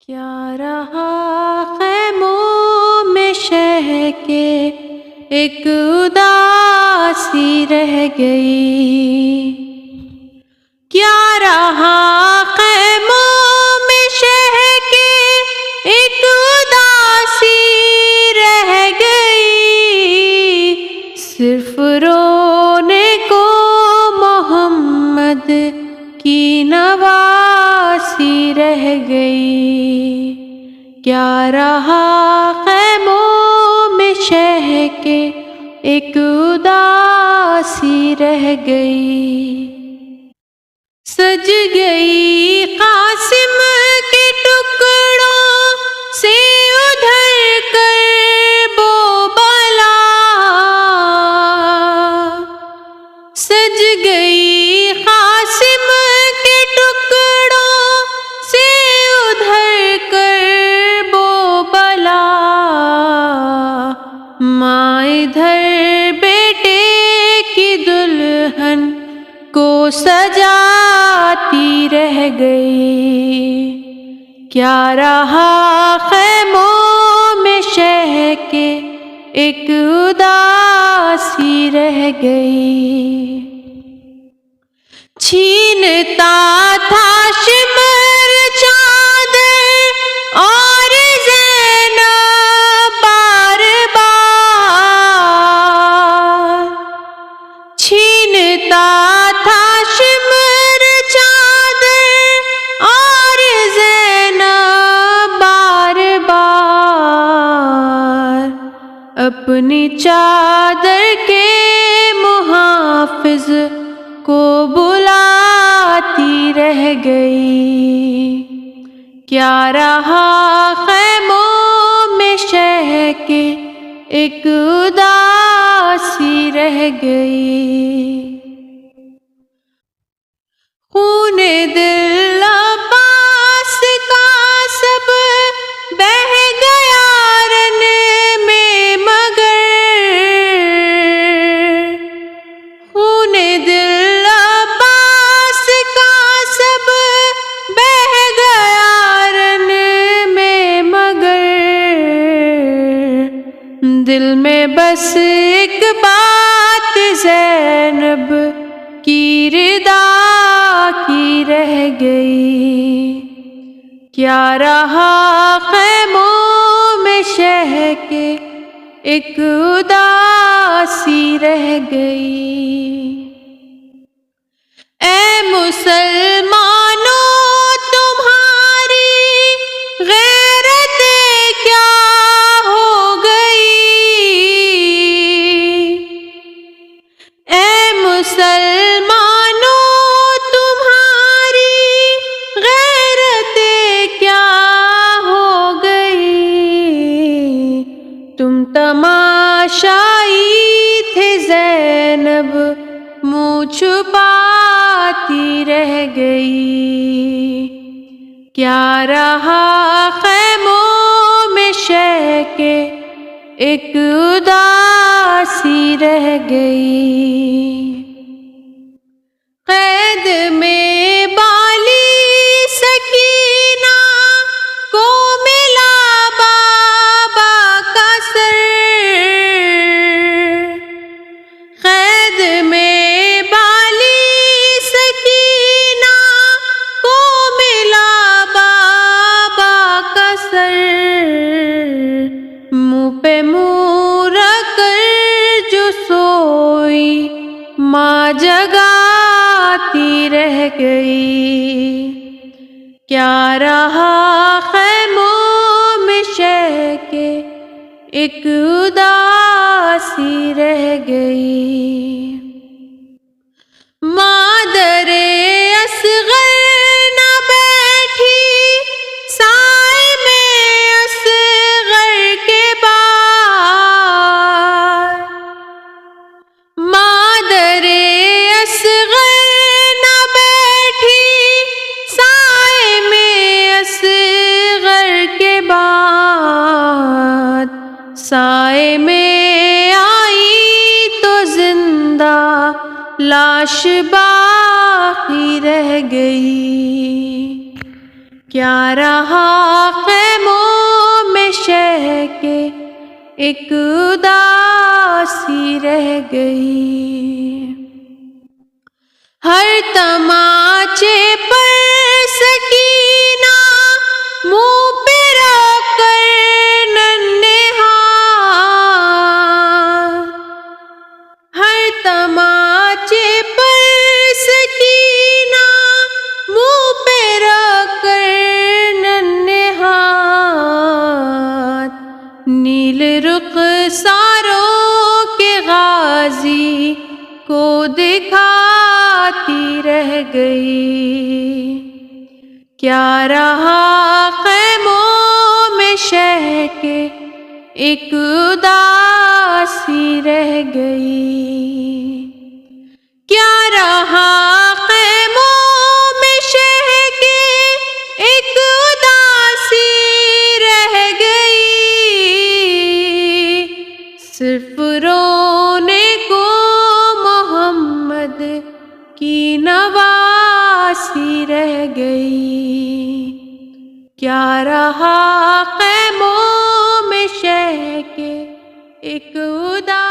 کیا رہا خیموں میں شہ کے ایک اداسی رہ گئی۔ کیا رہا خیموں میں شہ کے ایک اداسی رہ گئی، صرف رونے کو محمد کی نواسی رہ گئی۔ کیا رہا خیموں میں شہ کے ایک اداسی رہ گئی۔ سج گئی قاسم کے ٹکڑوں سے ادھر کر بو بلا، سج گئی قاسم کے ٹکڑوں سے ادھر کر بو بلا، ماں ادھر بیٹے کی دلہن کو سجاتی رہ گئی۔ کیا رہا خیموں میں شہ کے ایک اداسی رہ گئی۔ چھینتا تھا شمر چادر اور زینب بار بار، چھینتا تھا شمر چادر اور زینب بار بار، اپنی چادر کے محافظ کو بلاتی رہ گئی۔ کیا رہا خیموں میں شہ کے ایک اداسی رہ گئی۔ خون دل عباس کا سب بہہ گیا رن میں، مگر خون دل عباس کا سب بہہ گیا رن میں، مگر دل میں بس ایک بات زینب کی رضا کی رہ گئی۔ کیا رہا خیموں میں شہ کے ایک اداسی رہ گئی۔ اے مسلمانوں تمہاری غیرت کیا ہو گئی، اے مسلمانوں تمہاری غیرت کیا ہو گئی، تم تماشائی تھے زینب منہ چھپاتی رہ گئی۔ کیا رہا خیموں میں شہ کے ایک اداسی رہ گئی۔ قید میں بالی سکینہ کو ملا بابا کا سر، قید میں بالی سکینہ کو ملا بابا کا سر، منہ پہ منہ رکھ کر جو سوئی ماں جگاتی رہ گئی۔ کیا رہا خیموں میں شہ کے ایک اداسی رہ گئی۔ مادر اصغر نہ بیٹھی سائے میں اصغر کے بعد، مادر اصغر نہ بیٹھی سائے میں اصغر کے بعد، سائے میں آئی تو زندہ لاش باقی رہ گئی۔ کیا رہا خیموں میں شہ کے ایک اداسی رہ گئی، ہر تماچے پر سکینہ منہ پہ رکھ کر ننھے ہاتھ، ہر تماچے پر سکینہ منہ پہ رکھ کر ننھے ہاتھ، نیل رخساروں کے غازی کو دکھاتی رہ گئی، کیا رہا خیموں میں شہ کے ایک اداسی رہ گئی، کیا رہا خیموں میں شہ کے ایک اداسی رہ گئی، صرف رونے کو محمد کی نواسی رہ گئی، کیا رہا خیموں میں شہ کے ایک اداسی